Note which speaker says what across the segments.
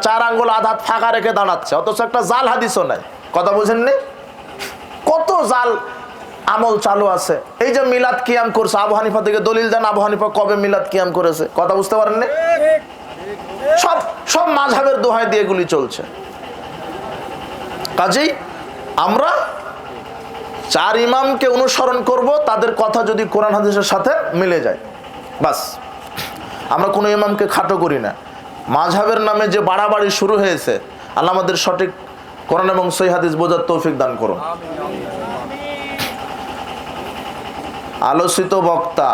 Speaker 1: 4 আঙ্গুল আধাত ফাঁকা রেখে দাঁড়াচ্ছে, অথচ একটা জাল হাদিসও নাই। কথা বুঝেননি? কত জাল আমল চালু আছে। এই যে মিলাদ কিয়াম করছে, আবু হানিফা থেকে দলিল দেন আবু হানিফা কবে মিলাদ কিয়াম করেছে? কথা বুঝতে পারেননি? সব সব মাযহাবের দোহাই দিয়ে এগুলি চলছে। কাজেই আমরা 4 ইমামকে অনুসরণ করব, তাদের কথা যদি কোরআন হাদিসের সাথে মিলে যায়, বাস। আমরা কোনো ইমামকে খাটো করি না। মাযহাবের নামে যে বাড়াবাড়ি শুরু হয়েছে, আল্লাহ আমাদের সঠিক কোরআন এবং সহিহ হাদিস বোঝার তৌফিক দান করুন। আলোচিত বক্তা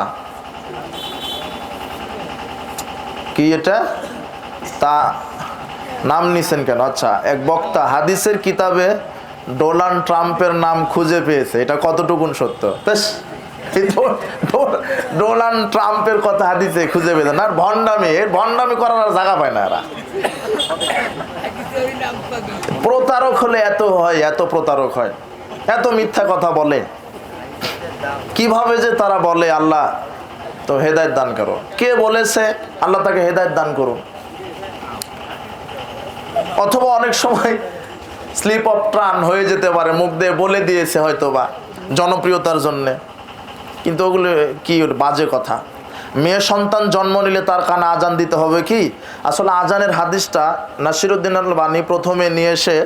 Speaker 1: কি এটা? তা নাম নিছেন কেন? আচ্ছা, এক বক্তা হাদিসের কিতাবে ডোনাল্ড ট্রাম্পের নাম খুঁজে পেয়েছে, এটা কতটুকুন সত্য? ডোনাল্ড ট্রাম্পের কথা হাদিসে খুঁজে পেয়েছে না? ভণ্ডামি করার আর জায়গা পায় না এরা। প্রতারক হলে এত হয়, এত প্রতারক হয়, এত মিথ্যা কথা বলে। কিভাবে যে তারা বলে, আল্লাহ তো হেদায়েত দান করো। কে বলেছে? আল্লাহ তাকে হেদায়েত দান করুন। অথবা অনেক সময় স্লিপ অফ টাং হয়ে যেতে পারে, মুখ দিয়ে বলে দিয়েছে হয়তো বা জনপ্রিয়তার জন্যে, কিন্তু ওগুলো কি বাজে কথা। মেয়ে সন্তান জন্ম নিলে তার কানে আজান দিতে হবে কি? আসলে আজানের হাদিসটা নাসিরউদ্দিন আল-আলবানী প্রথমে নিয়ে এসে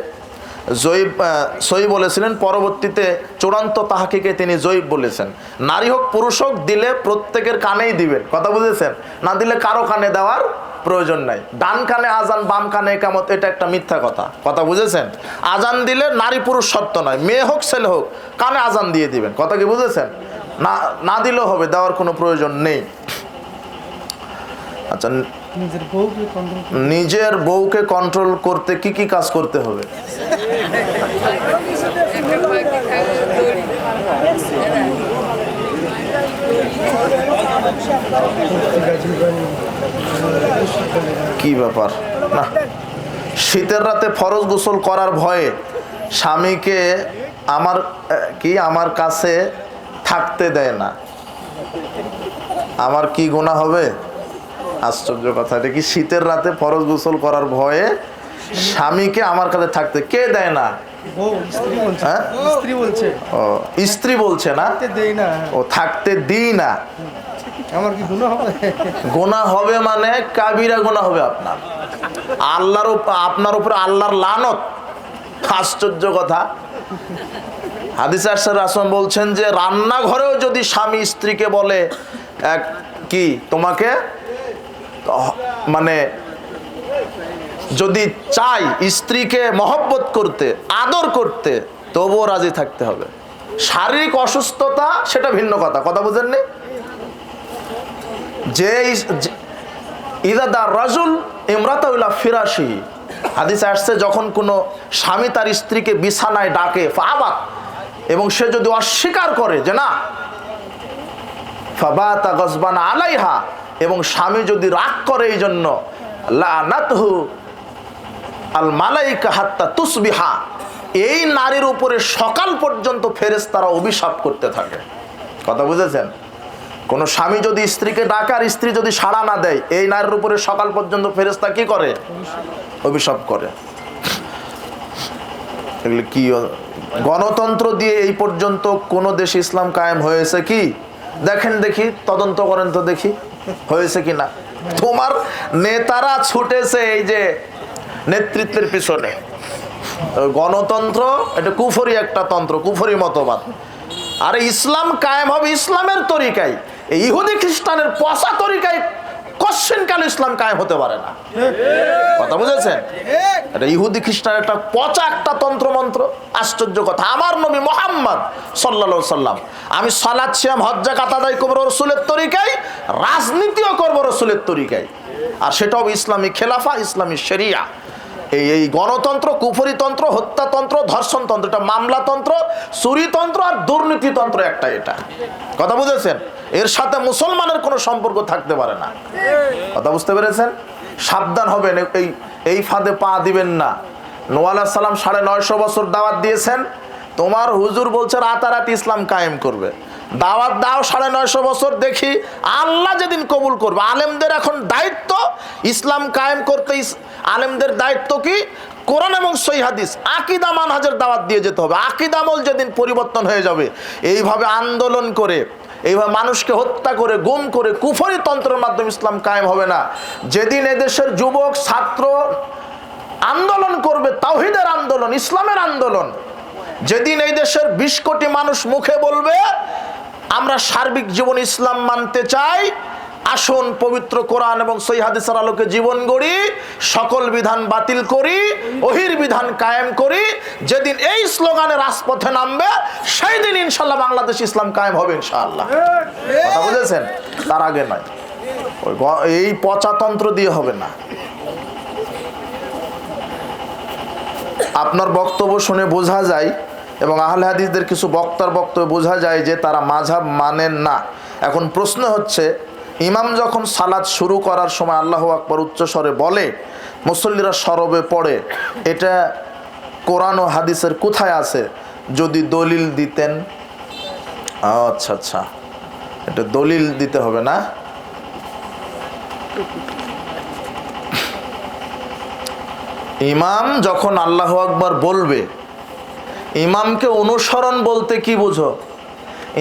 Speaker 1: জয়ীব বলেছিলেন, পরবর্তীতে চূড়ান্ত তাহকিকে তিনি জয়ীব বলেছেন। নারী হোক পুরুষ হোক, দিলে প্রত্যেকের কানেই দিবেন। কথা বুঝেছেন? না দিলে কারো কানে দেওয়ার প্রয়োজন নাই। ডান কানে আজান, বাম কানে ইকামত, এটা একটা মিথ্যা কথা। কথা বুঝেছেন? আজান দিলে নারী পুরুষ শর্ত নয়, মেয়ে হোক ছেলে হোক কানে আজান দিয়ে দিবেন। কথা কি বুঝেছেন? না দিলেও হবে, দেওয়ার কোনো প্রয়োজন নেই। আচ্ছা, নিজের বউকে কন্ট্রোল করতে কি কি কাজ করতে হবে? কি ব্যাপার না, শীতের রাতে ফরজ গোসল করার ভয়ে স্বামীকে আমার কাছে থাকতে দেয় না, আমার কি গুনাহ হবে? আশ্চর্য কথা, এটা কি শীতের রাতে ফরজ গোসল করার ভয়ে স্বামীকে আমার কাছে থাকতে কে দেয় না? স্ত্রী বলছে না, ও থাকতে দিই না।
Speaker 2: আমার কি গুনাহ হবে?
Speaker 1: গুনাহ হবে মানে কাবিরা গুনাহ হবে আপনার, আপনার উপর আল্লাহর লানত। আশ্চর্য কথা। হাদিসে রাসূল বলছেন যে রান্নাঘরেও যদি স্বামী স্ত্রীকে বলে কি তোমাকে মানে যদি চাই স্ত্রীকে মহব্বত করতে, আদর করতে, তবুও রাজি থাকতে হবে। শারীরিক অসুস্থতা সেটা ভিন্ন কথা। কথা বুঝেননি? যে ইদা রাজুল ইমরাতাহু ইলা ফিরাশিহি, হাদিসে আসছে যখন কোনো স্বামী তার স্ত্রীকে বিছানায় ডাকে, ফাআবাত, এবং সে যদি অস্বীকার করে যে না, ফাবাতা গজবান আলাইহা, এবং স্বামী যদি রাগ করে এই জন্য, লানাতহু আল মালাইকা হাত্তা তুসবিহা, এই নারীর উপরে সকাল পর্যন্ত ফেরেশতারা অভিশাপ করতে থাকে। কথা বুঝেছেন? কোন স্বামী যদি স্ত্রীকে ডাকে আর স্ত্রী যদি সাড়া না দেয়, এই নারীর উপরে সকাল পর্যন্ত ফেরেশতা কি করে? অভিশাপ করে। এগুলো কি গণতন্ত্র দিয়ে এই পর্যন্ত কোন দেশে ইসলাম কায়েম হয়েছে কি? দেখেন দেখি, তদন্ত করেন তো দেখি হয়েছে কিনা। তোমার নেতারা ছুটেছে এই যে নেতৃত্বের পিছনে। গণতন্ত্র এটা কুফরি একটা তন্ত্র, কুফরি মতবাদ। আর ইসলাম কায়েম হবে ইসলামের তরিকায়। এই ইহুদি খ্রিস্টানের পচা তরিকায় কোশ্চেনকাল ইসলাম কায়েম হতে পারে না। কথা বুঝেছেন? এটা ইহুদি খ্রিস্টানের একটা পচা একটা তন্ত্রমন্ত্র। আশ্চর্য কথা। আমার নবী মুহাম্মদ সাল্লাল্লাহু আলাইহি সাল্লাম, আমি সালাত সিয়াম হজ যাকাত আদায় করব রাসূলের তরিকায়, রাজনীতিও করব রাসূলের তরিকায়, আর সেটাও ইসলামী খেলাফা, ইসলামী শরিয়া। এই গণতন্ত্র, কুফরিতন্ত্র, হত্যাতন্ত্র, ধর্ষণতন্ত্র, এটা মামলাতন্ত্র, চুরিতন্ত্র আর দুর্নীতিতন্ত্র একটা। এটা কথা বুঝেছেন? এর সাথে মুসলমানের কোনো সম্পর্ক থাকতে পারে না। কথা বুঝতে পেরেছেন? সাবধান হবেন, এই ফাঁদে পা দিবেন না। নূহ আলাইহিস সালাম 950 বছর দাওয়াত দিয়েছেন, তোমার হুজুর বলছে রাতারাতি ইসলাম কায়েম করবে। দাওয়াত দাও 950 বছর, দেখি আল্লাহ যেদিন কবুল করবে। আলেমদের এখন দায়িত্ব ইসলাম কায়েম করতে। আলেমদের দায়িত্ব কি? কোরআন এবং সহিহ হাদিস, আকীদা মানহাজের দাওয়াত দিয়ে যেতে হবে। আকীদা আমল যেদিন পরিবর্তন হয়ে যাবে, এইভাবে আন্দোলন করে, এইভাবে মানুষকে হত্যা করে, গুম করে, কুফরি তন্ত্রের মাধ্যমে ইসলাম কায়েম হবে না। যেদিন এদেশের যুবক ছাত্র আন্দোলন করবে, তাওহীদের আন্দোলন, ইসলামের আন্দোলন, যেদিন এই দেশের 20 কোটি মানুষ মুখে বলবে আমরা সার্বিক জীবন ইসলাম মানতে চাই, আসুন পবিত্র কোরআন এবং সহিহ হাদিসের আলোকে জীবন গড়ি, সকল বিধান বাতিল করি, ওহির বিধান কায়েম করি, যেদিন এই স্লোগানে রাজপথে নামবে, সেই দিন ইনশাআল্লাহ বাংলাদেশ ইসলাম কায়েম হবে ইনশাআল্লাহ। কথা বুঝেছেন? তার আগে নয়। এই পচাতন্ত্র দিয়ে হবে না। আপনার বক্তব্য শুনে বোঝা যায় এবং আহলে হাদিসদের কিছু বক্তার বক্তব্য বোঝা যায় যে তারা মাযহাব মানেন না। এখন প্রশ্ন হচ্ছে, ইমাম যখন সালাত শুরু করার সময় আল্লাহু আকবার উচ্চস্বরে বলে, মুসল্লিরা সরবে পড়ে, এটা কোরআন ও হাদিসের কোথায় আছে? যদি দলিল দিতেন। আচ্ছা আচ্ছা, এটা দলিল দিতে হবে না? ইমাম যখন আল্লাহু আকবার বলবে, ইমামকে অনুসরণ বলতে কি বুঝো?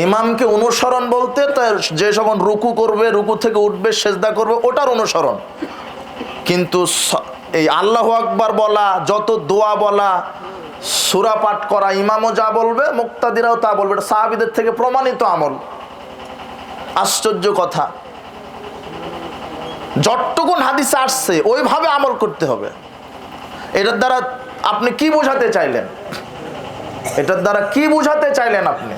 Speaker 1: ইমামকে অনুসরণ বলতে তার যে যখন রুকু করবে, রুকু থেকে উঠবে, সেজদা করবে, ওটার অনুসরণ। কিন্তু এই আল্লাহু আকবার বলা, যত দোয়া বলা, সূরা পাঠ করা, ইমামও যা বলবে মুক্তাদিরাও তা বলবে, এটা সাহাবীদের থেকে প্রমাণিত আমল। আশ্চর্য কথা, যতটুকুন হাদিসে আসছে ওইভাবে আমল করতে হবে। এটার দ্বারা আপনি কি বোঝাতে চাইলেন? এটার দ্বারা কি বোঝাতে চাইলেন আপনি?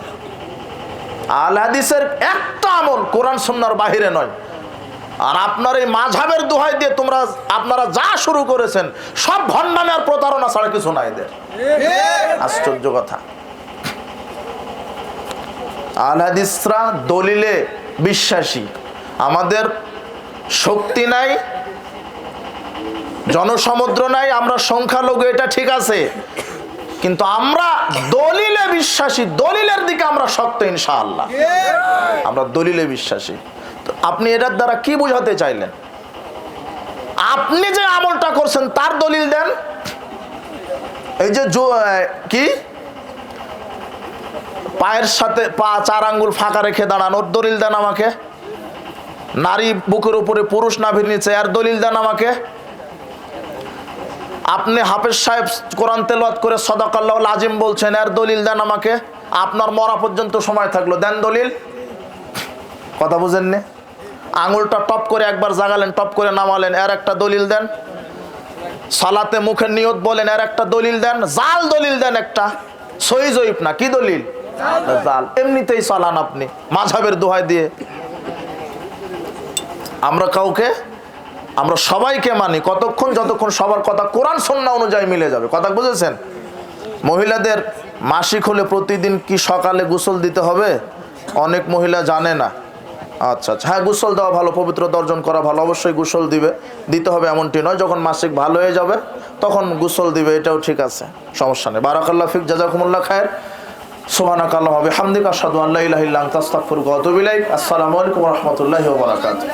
Speaker 1: আল হাদিসের একটা আমল কোরআন সুন্নাহর বাহিরে নয়। আর আপনার এই মাযহাবের দোহাই দিয়ে আপনারা যা শুরু করেছেন সব ভণ্ডামি আর প্রতারণা ছাড়া কিছু নাই এদের। আশ্চর্য কথা। আল হাদিসরা দলিলে বিশ্বাসী। আমাদের শক্তি নাই, জনসমুদ্র নাই, আমরা সংখ্যালঘু, এটা ঠিক আছে, কিন্তু আমরা দলিলে বিশ্বাসী, দলিলের দিকে আমরা শক্ত ইনশাআল্লাহ। আমরা দলিলে বিশ্বাসী। তো আপনি এটার দ্বারা কি বোঝাতে চাইলেন? আপনি যে আমলটা করছেন তার দলিল দেন। এই যে কি পায়ের সাথে পা 4 আঙ্গুল ফাঁকা রেখে দাঁড়ান, ওর দলিল দেন আমাকে। নারী বুকের উপরে, পুরুষ নাভির নিচে, এর দলিল দেন আমাকে। আপনি হাফেজ সাহেব কোরআন তেলাওয়াত করে সাদাকাল্লাহুল আজিম বলছেন, এর দলিল দেন আমাকে। আপনার মরা পর্যন্ত সময় থাকলো, দেন দলিল। কথা বুঝেন না? আঙুলটা টপ করে একবার জাগালেন, টপ করে নামালেন, এর একটা দলিল দেন। সালাতে মুখের নিয়ত বলেন, এর একটা দলিল দেন। জাল দলিল দেন একটা, সহি জয়ীফ না। কি দলিল? জাল। এমনিতেই চালান আপনি মাযহাবের দোহাই দিয়ে। আমরা সবাইকে মানি কতক্ষণ? যতক্ষণ সবার কথা কোরআন সুন্নাহ অনুযায়ী মিলে যাবে। কথা বুঝেছেন? মহিলাদের মাসিক হলে প্রতিদিন কি সকালে গোসল দিতে হবে? অনেক মহিলা জানে না। আচ্ছা আচ্ছা, হ্যাঁ, গোসল দেওয়া ভালো, পবিত্রতা অর্জন করা ভালো, অবশ্যই গোসল দিতে হবে এমনটি নয়। যখন মাসিক ভালো হয়ে যাবে তখন গোসল দিবে, এটাও ঠিক আছে, সমস্যা নেই। বারাকাল্লাহু ফিক, জাযাকুমুল্লাহ খায়ের। সুবহানাকাল্লাহি ওয়া বিহামদিকা, আশহাদু আল্লা ইলাহা ইল্লা আনতা, আস্তাগফিরুকা ওয়া আতুবু ইলাইক। আসসালামু আলাইকুম ওয়া রাহমাতুল্লাহি ওয়া বারাকাতুহু।